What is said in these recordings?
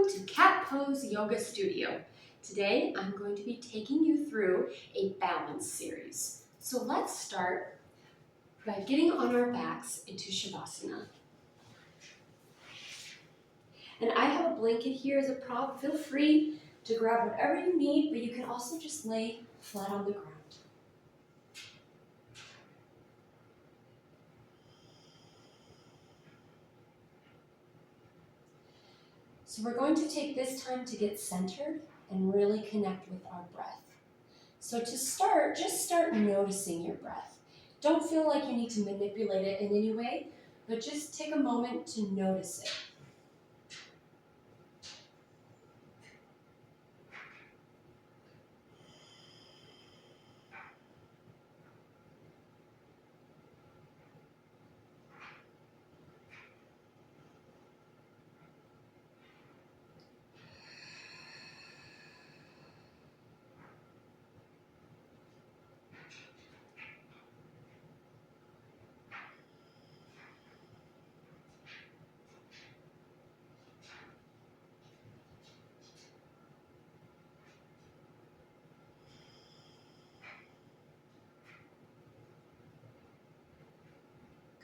Welcome to Cat Pose Yoga Studio. Today I'm going to be taking you through a balance series. So let's start by getting on our backs into Shavasana. And I have a blanket here as a prop. Feel free to grab whatever you need, but you can also just lay flat on the ground. So we're going to take this time to get centered and really connect with our breath. So to start, just start noticing your breath. Don't feel like you need to manipulate it in any way, but just take a moment to notice it.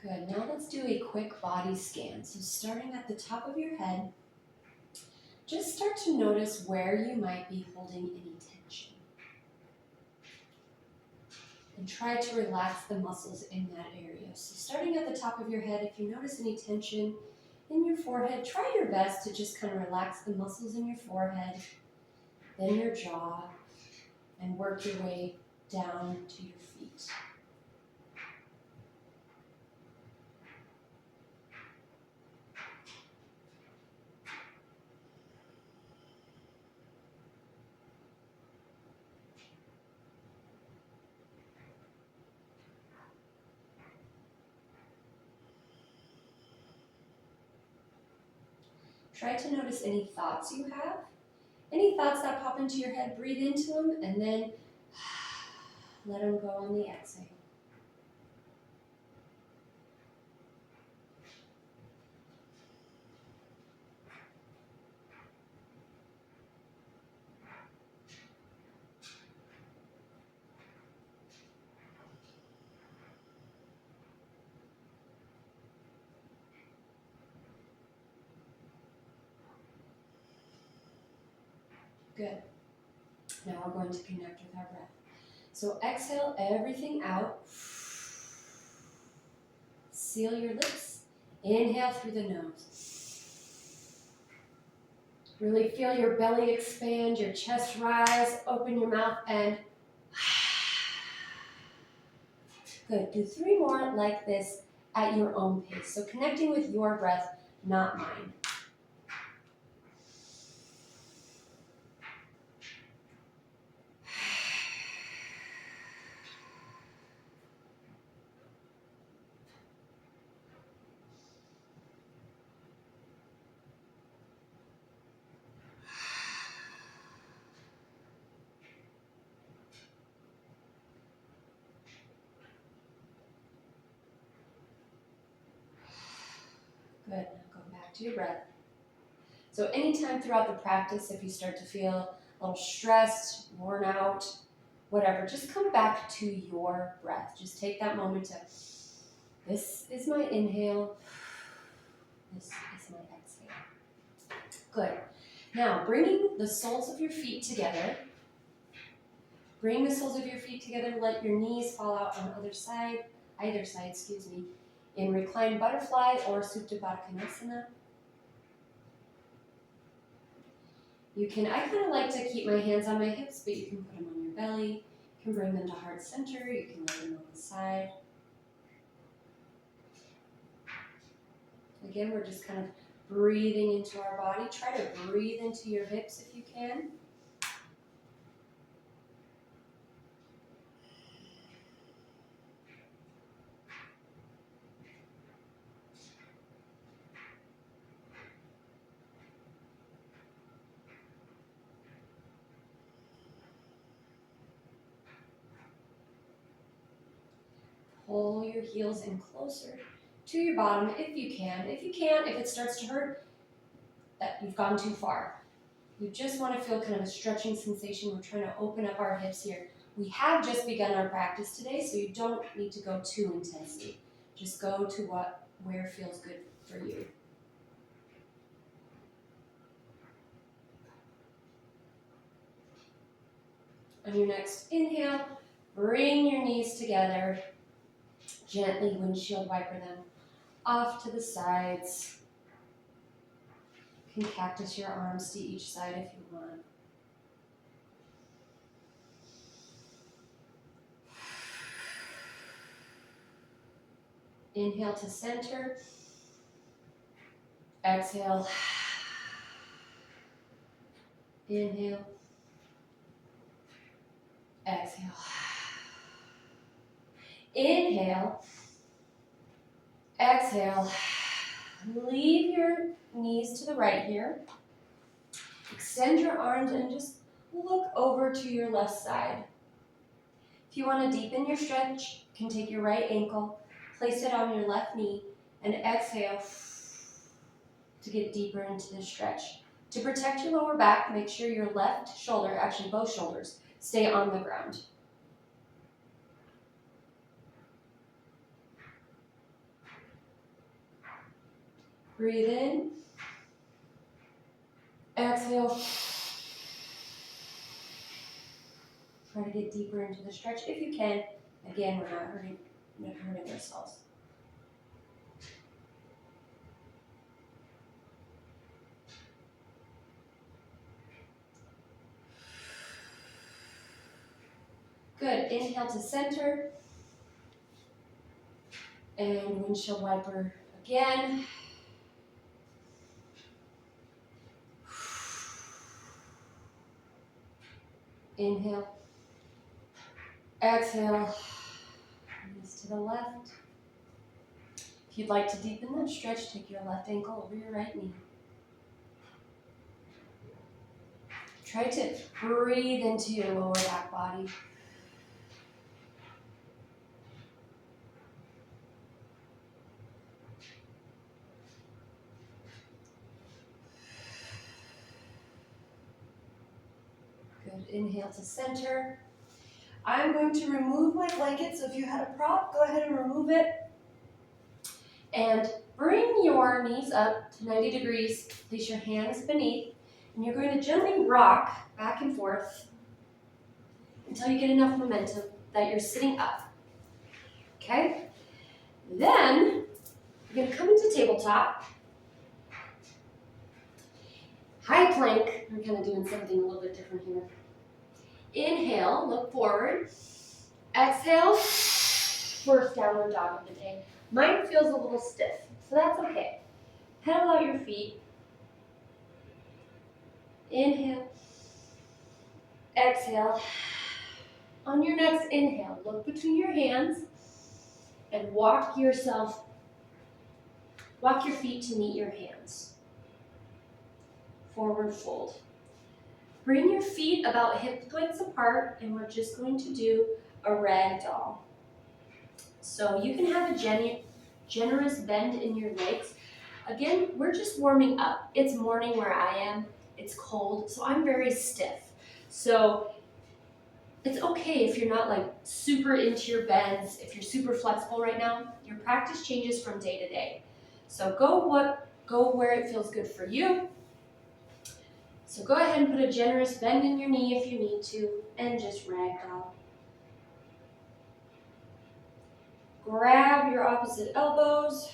Good, now let's do a quick body scan. So starting at the top of your head, just start to notice where you might be holding any tension. And try to relax the muscles in that area. So starting at the top of your head, if you notice any tension in your forehead, try your best to just kind of relax the muscles in your forehead, then your jaw, and work your way down to your feet. Try to notice any thoughts you have. Any thoughts that pop into your head, breathe into them, and then let them go on the exhale. Good. Now we're going to connect with our breath. So exhale everything out. Seal your lips. Inhale through the nose. Really feel your belly expand, your chest rise, open your mouth and good. Do 3 more like this at your own pace. So connecting with your breath, not mine. Good, now go back to your breath. So anytime throughout the practice, if you start to feel a little stressed, worn out, whatever, just come back to your breath. Just take that moment to, this is my inhale, this is my exhale. Good. Now, bringing the soles of your feet together, bring the soles of your feet together, let your knees fall out on either side, in reclined butterfly or Supta Baddha Konasana. I kind of like to keep my hands on my hips, but you can put them on your belly. You can bring them to heart center. You can lay them on the side. Again, we're just kind of breathing into our body. Try to breathe into your hips if you can. Pull your heels in closer to your bottom if you can. If you can't, if it starts to hurt, that you've gone too far. You just want to feel kind of a stretching sensation. We're trying to open up our hips here. We have just begun our practice today, so you don't need to go too intensely. Just go to where feels good for you. On your next inhale, bring your knees together. Gently windshield wiper them off to the sides. You can cactus your arms to each side if you want. Inhale to center. Exhale. Inhale. Exhale. Inhale. Exhale. Leave your knees to the right here. Extend your arms and just look over to your left side. If you want to deepen your stretch, you can take your right ankle, place it on your left knee, and exhale to get deeper into the stretch. To protect your lower back, make sure your left shoulder, actually both shoulders, stay on the ground. Breathe in. Exhale. Try to get deeper into the stretch if you can. Again, we're not hurting ourselves. Good. Inhale to center. And windshield wiper again. Inhale. Exhale. Knees to the left. If you'd like to deepen that stretch, take your left ankle over your right knee. Try to breathe into your lower back body. Good. Inhale to center. I'm going to remove my blanket, so if you had a prop, go ahead and remove it. And bring your knees up to 90 degrees. Place your hands beneath. And you're going to gently rock back and forth until you get enough momentum that you're sitting up. Okay? Then, you're going to come into tabletop. High plank. I'm kind of doing something a little bit different here. Inhale, look forward. Exhale, first downward dog of the day. Mine feels a little stiff, so that's okay. Pedal out your feet. Inhale. Exhale. On your next inhale, look between your hands and walk your feet to meet your hands. Forward fold. Bring your feet about hip width apart, and we're just going to do a rag doll. So you can have a generous bend in your legs. Again, we're just warming up. It's morning where I am. It's cold, so I'm very stiff. So it's okay if you're not like super into your bends, if you're super flexible right now. Your practice changes from day to day. So go where it feels good for you. So go ahead and put a generous bend in your knee if you need to, and just ragdoll. Grab your opposite elbows.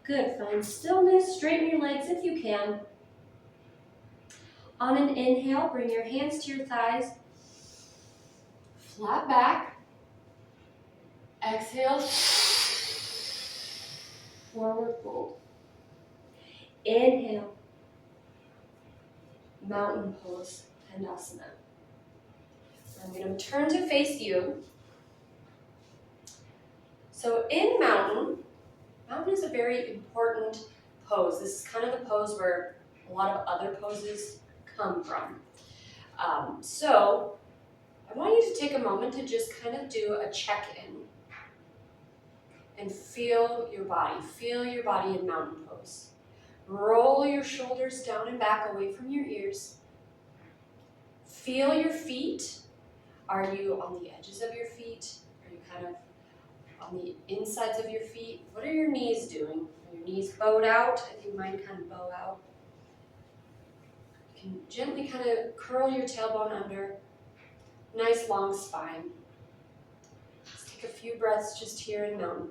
Good, find stillness, straighten your legs if you can. On an inhale, bring your hands to your thighs. Flat back. Exhale, forward fold. Inhale, mountain pose, Tandasana. I'm going to turn to face you. So in mountain is a very important pose. This is kind of the pose where a lot of other poses come from. So I want you to take a moment to just kind of do a check-in and feel your body. Feel your body in mountain pose. Roll your shoulders down and back away from your ears. Feel your feet. Are you on the edges of your feet? Are you kind of on the insides of your feet? What are your knees doing? Are your knees bowed out? I think mine kind of bow out. You can gently kind of curl your tailbone under. Nice long spine. Let's take a few breaths just here in mountain.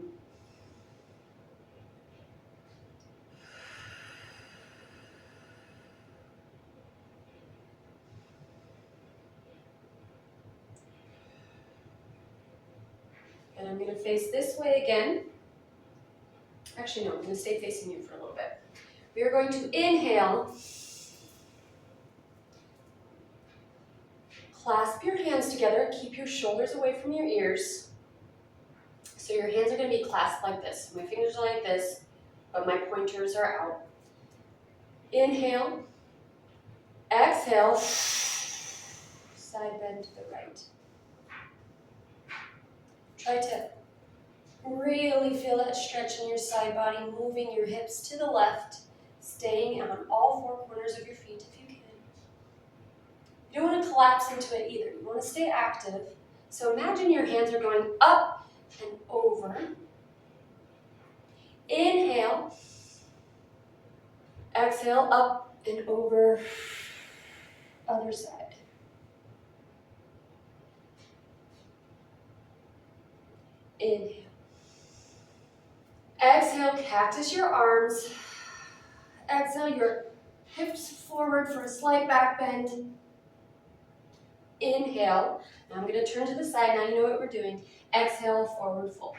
And I'm going to face this way again. Actually, no, I'm going to stay facing you for a little bit. We are going to inhale. Clasp your hands together. Keep your shoulders away from your ears. So your hands are going to be clasped like this. My fingers are like this, but my pointers are out. Inhale. Exhale. Side bend to the right. Try to really feel that stretch in your side body, moving your hips to the left, staying on all four corners of your feet if you can. You don't want to collapse into it either. You want to stay active. So imagine your hands are going up and over. Inhale. Exhale, up and over. Other side. Inhale. Exhale, cactus your arms. Exhale, your hips forward for a slight back bend. Inhale. Now I'm going to turn to the side. Now you know what we're doing. Exhale, forward fold.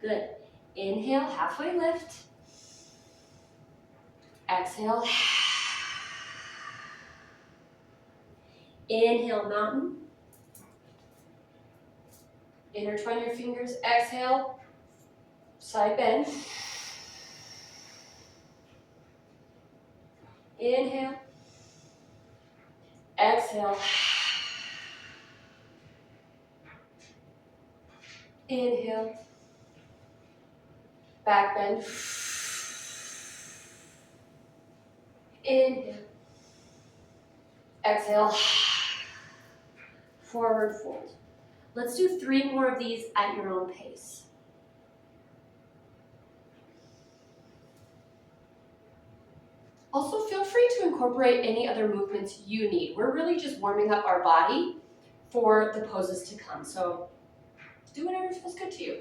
Good. Inhale, halfway lift. Exhale. Inhale, mountain. Intertwine your fingers. Exhale, side bend. Inhale. Exhale. Inhale. Back bend. Inhale. Exhale. Forward fold. Let's do 3 more of these at your own pace. Also, feel free to incorporate any other movements you need. We're really just warming up our body for the poses to come. So do whatever feels good to you.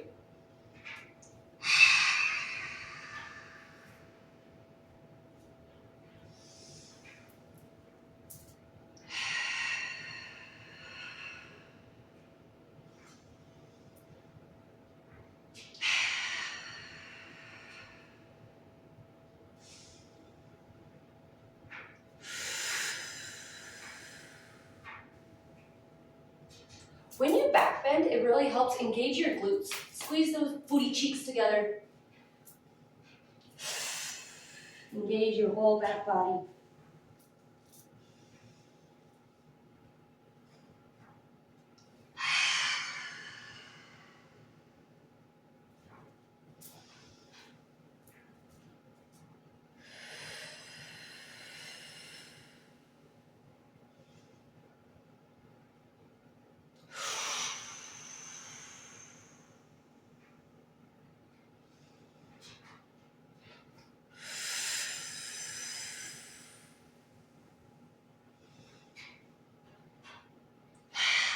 When you back bend, it really helps engage your glutes. Squeeze those booty cheeks together. Engage your whole back body.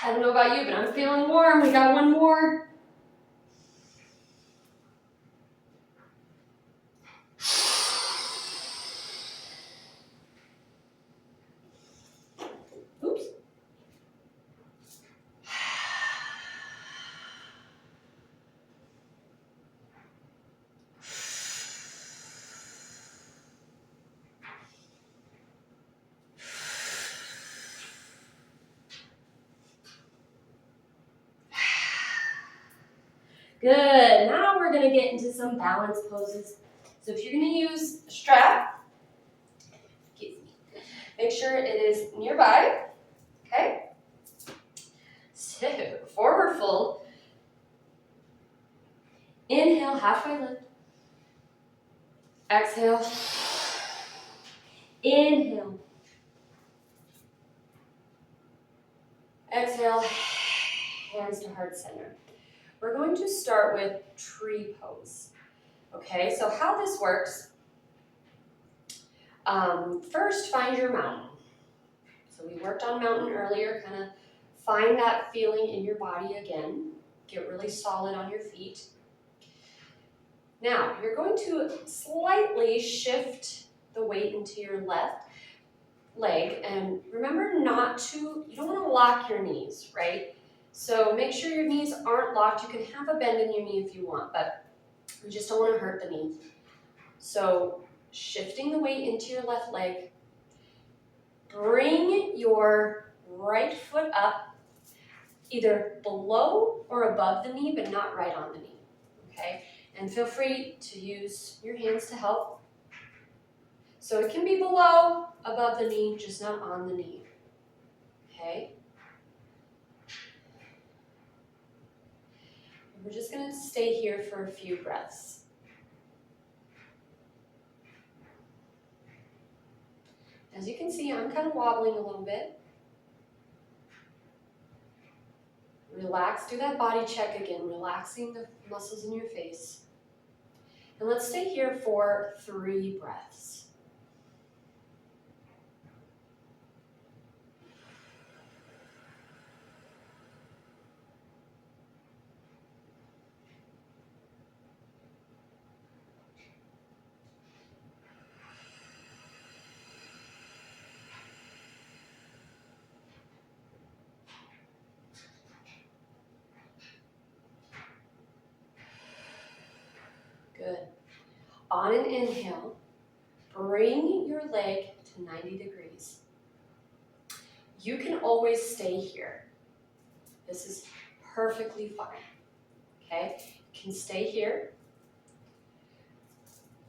I don't know about you, but I'm feeling warm. We got one more. Oops. Good. Now we're going to get into some balance poses. So if you're going to use a strap, Make sure it is nearby, okay? So, forward fold. Inhale, halfway lift. Exhale. Inhale. Exhale, hands to heart center. We're going to start with tree pose. Okay, so how this works, first find your mountain. So we worked on mountain earlier, kind of find that feeling in your body again. Get really solid on your feet. Now, you're going to slightly shift the weight into your left leg, and remember you don't want to lock your knees, right? So make sure your knees aren't locked. You can have a bend in your knee if you want, but you just don't want to hurt the knee. So shifting the weight into your left leg, bring your right foot up, either below or above the knee, but not right on the knee, okay? And feel free to use your hands to help. So it can be below, above the knee, just not on the knee, okay? We're just going to stay here for a few breaths. As you can see, I'm kind of wobbling a little bit. Relax, do that body check again, relaxing the muscles in your face. And let's stay here for 3 breaths. Good. On an inhale, bring your leg to 90 degrees. You can always stay here. This is perfectly fine, okay? You can stay here.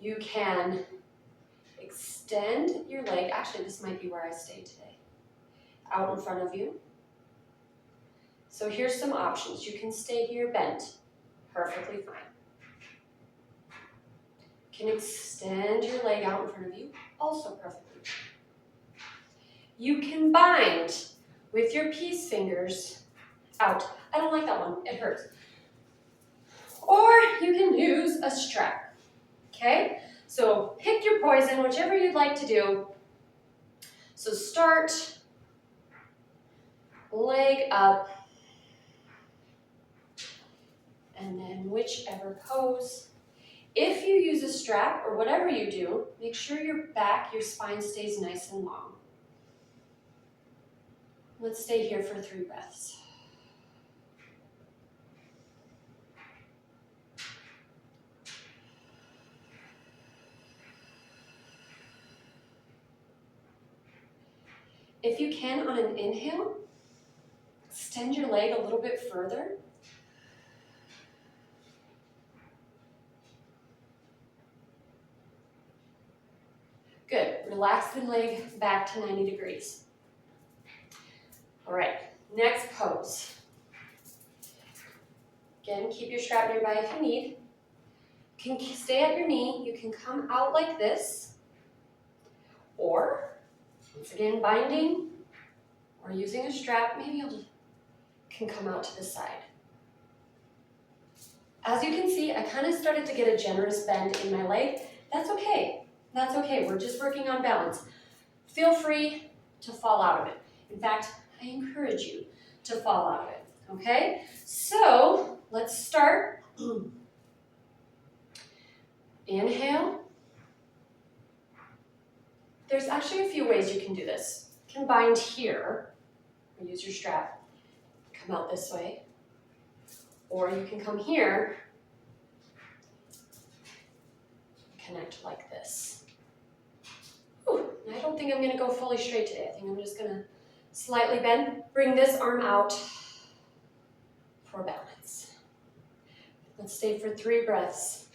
You can extend your leg. Actually, this might be where I stay today. Out in front of you. So here's some options. You can stay here bent. Perfectly fine. You can extend your leg out in front of you. Also perfectly fine. You can bind with your peace fingers out. I don't like that one. It hurts. Or you can use a strap. Okay? So pick your poison, whichever you'd like to do. So start, leg up, and then whichever pose. If you use a strap or whatever you do, make sure your back, your spine stays nice and long. Let's stay here for 3 breaths. If you can, on an inhale, extend your leg a little bit further. Good. Relax the leg back to 90 degrees. All right, next pose. Again, keep your strap nearby if you need. You can stay at your knee. You can come out like this. Or, once again, binding or using a strap, maybe you can come out to the side. As you can see, I kind of started to get a generous bend in my leg. That's okay. That's okay. We're just working on balance. Feel free to fall out of it. In fact, I encourage you to fall out of it. Okay? So, let's start. Inhale. There's actually a few ways you can do this. You can bind here, or use your strap. Come out this way. Or you can come here, connect like this. Ooh, I don't think I'm going to go fully straight today. I think I'm just going to slightly bend. Bring this arm out for balance. Let's stay for 3 breaths.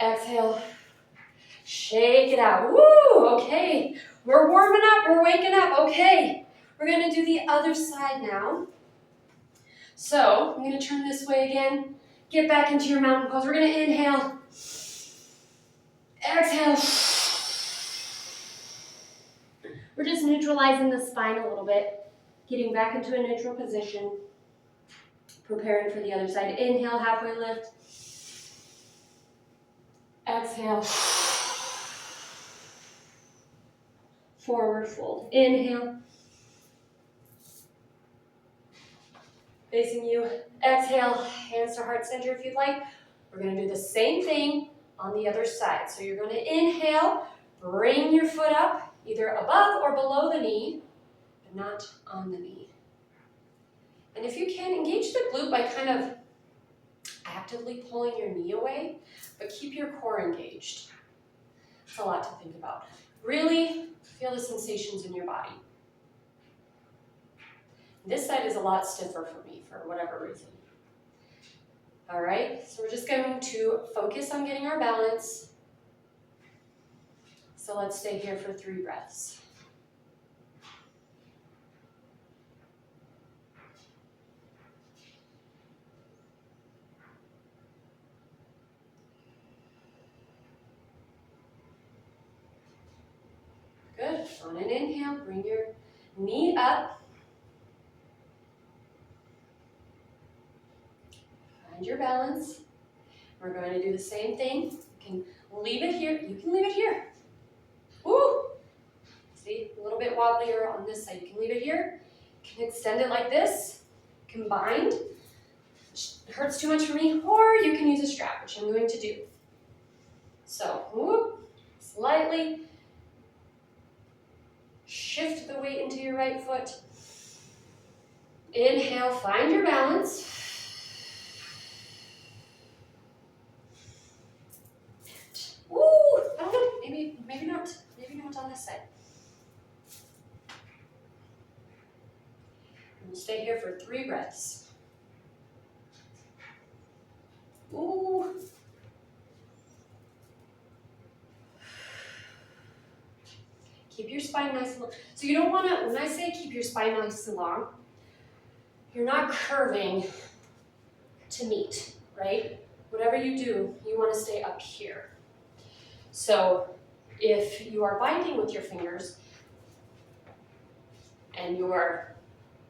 Exhale. Shake it out. Woo, okay. We're warming up, we're waking up. Okay, we're gonna do the other side now. So, I'm gonna turn this way again. Get back into your mountain pose. We're gonna inhale. Exhale. We're just neutralizing the spine a little bit. Getting back into a neutral position. Preparing for the other side. Inhale, halfway lift. Exhale. Forward fold. Inhale. Facing you. Exhale. Hands to heart center if you'd like. We're going to do the same thing on the other side. So you're going to inhale. Bring your foot up, either above or below the knee, but not on the knee. And if you can, engage the glute by kind of actively pulling your knee away, but keep your core engaged. It's a lot to think about. Really feel the sensations in your body. This side is a lot stiffer for me for whatever reason. All right, so we're just going to focus on getting our balance. So let's stay here for 3 breaths. Good. On an inhale, bring your knee up. Find your balance. We're going to do the same thing. You can leave it here. You can leave it here. Woo! See, a little bit wobblier on this side. You can leave it here. You can extend it like this. Combined. It hurts too much for me. Or you can use a strap, which I'm going to do. So, whoop, slightly shift the weight into your right foot. Inhale, find your balance. Woo! I don't know, maybe not on this side. And we'll stay here for 3 breaths. Ooh. Keep your spine nice and long. So you don't want to, when I say keep your spine nice and long, you're not curving to meet, right? Whatever you do, you want to stay up here. So if you are binding with your fingers and you're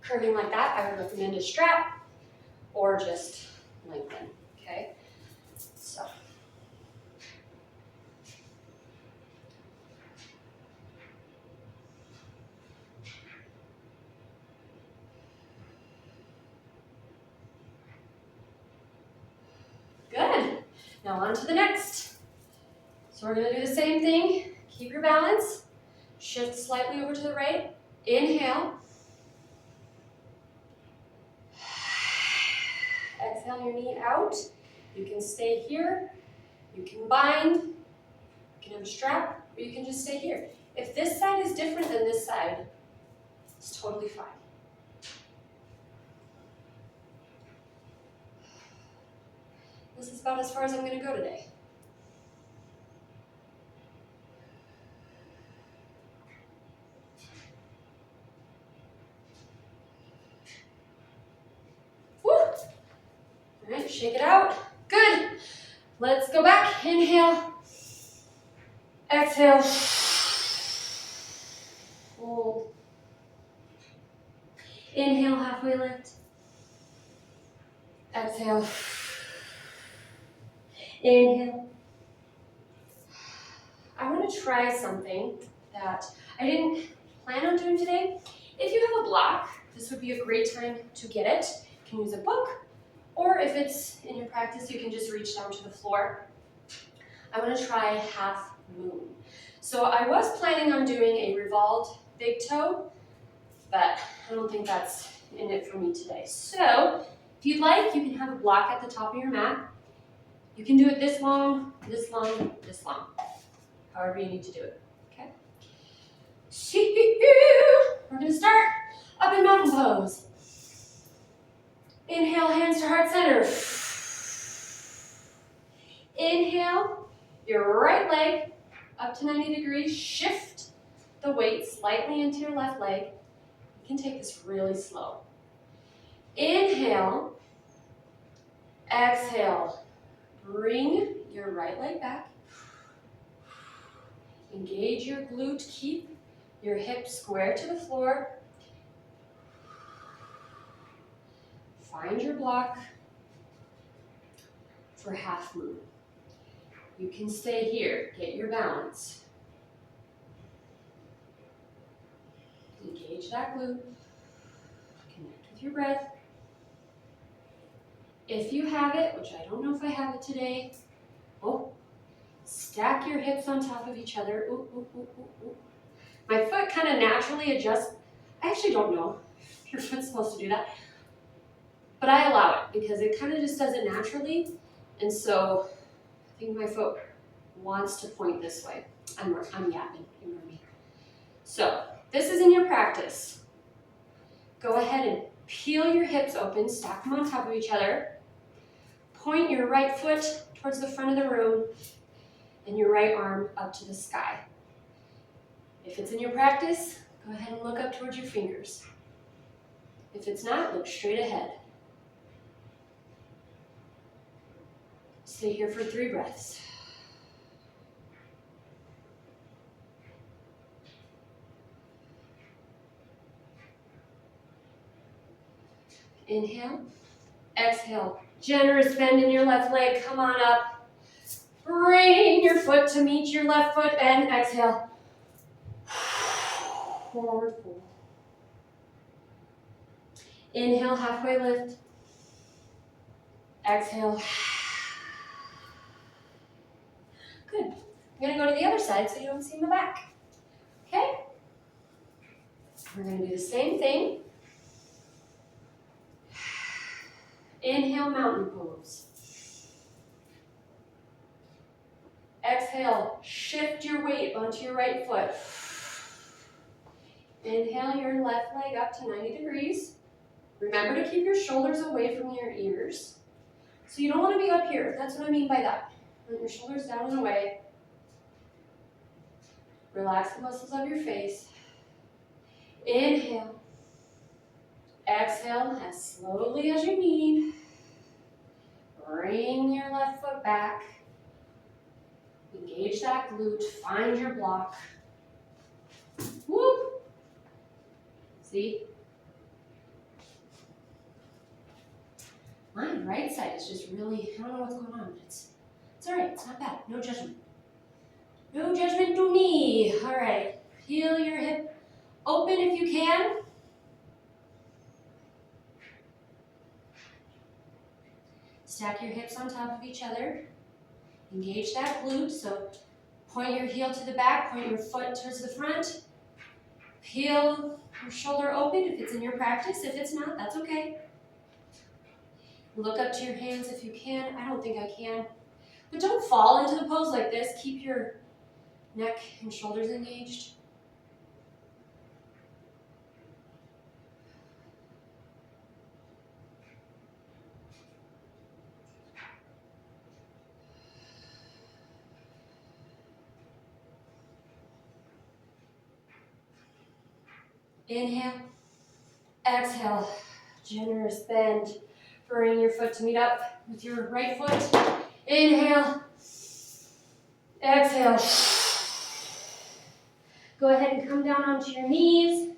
curving like that, I would recommend a strap or just lengthen, okay? So. Good. Now on to the next. So we're going to do the same thing. Keep your balance. Shift slightly over to the right. Inhale. Exhale your knee out. You can stay here. You can bind. You can have a strap, or you can just stay here. If this side is different than this side, it's totally fine. This is about as far as I'm going to go today. Woo! All right, shake it out. Good. Let's go back. Inhale. Exhale. Hold. Inhale, halfway lift. Exhale. Inhale. I want to try something that I didn't plan on doing today. If you have a block, this would be a great time to get it. You can use a book, or if it's in your practice, you can just reach down to the floor. I want to try half moon. So I was planning on doing a revolved big toe, but I don't think that's in it for me today. So if you'd like, you can have a block at the top of your mat. You can do it this long, this long, this long. However you need to do it, okay? We're gonna start up in mountain pose. Inhale, hands to heart center. Inhale, your right leg up to 90 degrees. Shift the weight slightly into your left leg. You can take this really slow. Inhale, exhale. Bring your right leg back. Engage your glute. Keep your hips square to the floor. Find your block for half moon. You can stay here. Get your balance. Engage that glute. Connect with your breath. If you have it, which I don't know if I have it today, stack your hips on top of each other. Ooh, ooh, ooh, ooh, ooh. My foot kind of naturally adjusts. I actually don't know if your foot's supposed to do that, but I allow it because it kind of just does it naturally. And so I think my foot wants to point this way. I'm yapping, ignore me. So this is in your practice. Go ahead and peel your hips open, stack them on top of each other. Point your right foot towards the front of the room and your right arm up to the sky. If it's in your practice, go ahead and look up towards your fingers. If it's not, look straight ahead. Stay here for 3 breaths. Inhale, exhale. Generous bend in your left leg, come on up. Bring your foot to meet your left foot and exhale. Forward fold. Inhale, halfway lift. Exhale. Good. I'm gonna go to the other side so you don't see my back. Okay? We're gonna do the same thing. Inhale, mountain pose. Exhale, shift your weight onto your right foot. Inhale your left leg up to 90 degrees. Remember to keep your shoulders away from your ears. So you don't want to be up here. That's what I mean by that. Let your shoulders down and away. Relax the muscles of your face. Inhale. Exhale as slowly as you need. Bring your left foot back. Engage that glute. Find your block. Whoop. See? My right side is just really, I don't know what's going on. It's all right. It's not bad. No judgment. No judgment to me. All right. Peel your hip open if you can. Stack your hips on top of each other. Engage that glute. So point your heel to the back. Point your foot towards the front. Peel your shoulder open if it's in your practice. If it's not, that's okay. Look up to your hands if you can. I don't think I can. But don't fall into the pose like this. Keep your neck and shoulders engaged. Inhale. Exhale. Generous bend. Bring your foot to meet up with your right foot. Inhale. Exhale. Go ahead and come down onto your knees.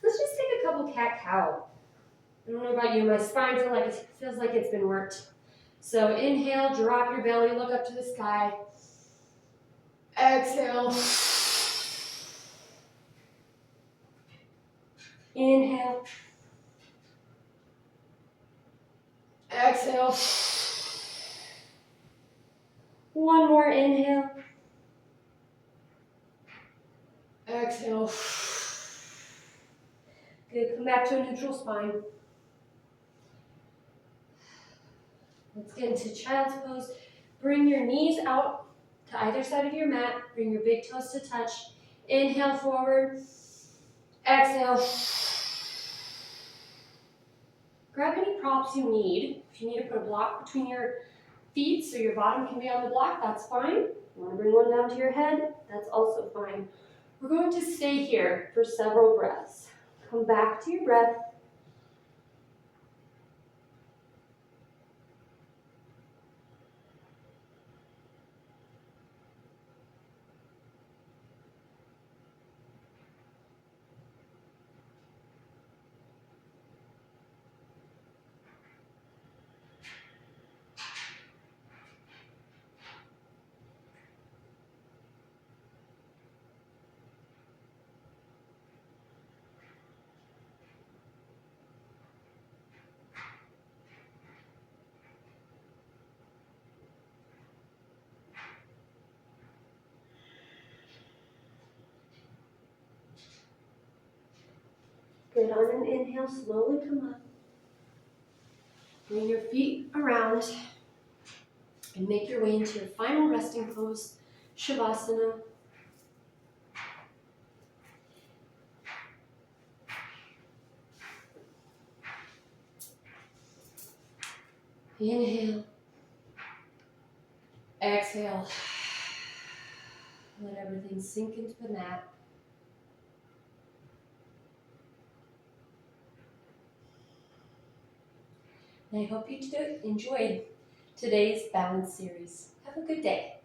Let's just take a couple cat-cow. I don't know about you, my spine feels like it's been worked. So inhale, drop your belly, look up to the sky. Exhale. Inhale. Exhale. One more inhale. Exhale. Good, come back to a neutral spine. Let's get into child's pose. Bring your knees out to either side of your mat. Bring your big toes to touch. Inhale forward. Exhale. Grab any props you need. If you need to put a block between your feet so your bottom can be on the block, that's fine. You want to bring one down to your head? That's also fine. We're going to stay here for several breaths. Come back to your breath. Good. On an inhale, slowly come up. Bring your feet around and make your way into your final resting pose, Shavasana. Inhale. Exhale. Let everything sink into the mat. And I hope you enjoyed today's balance series. Have a good day.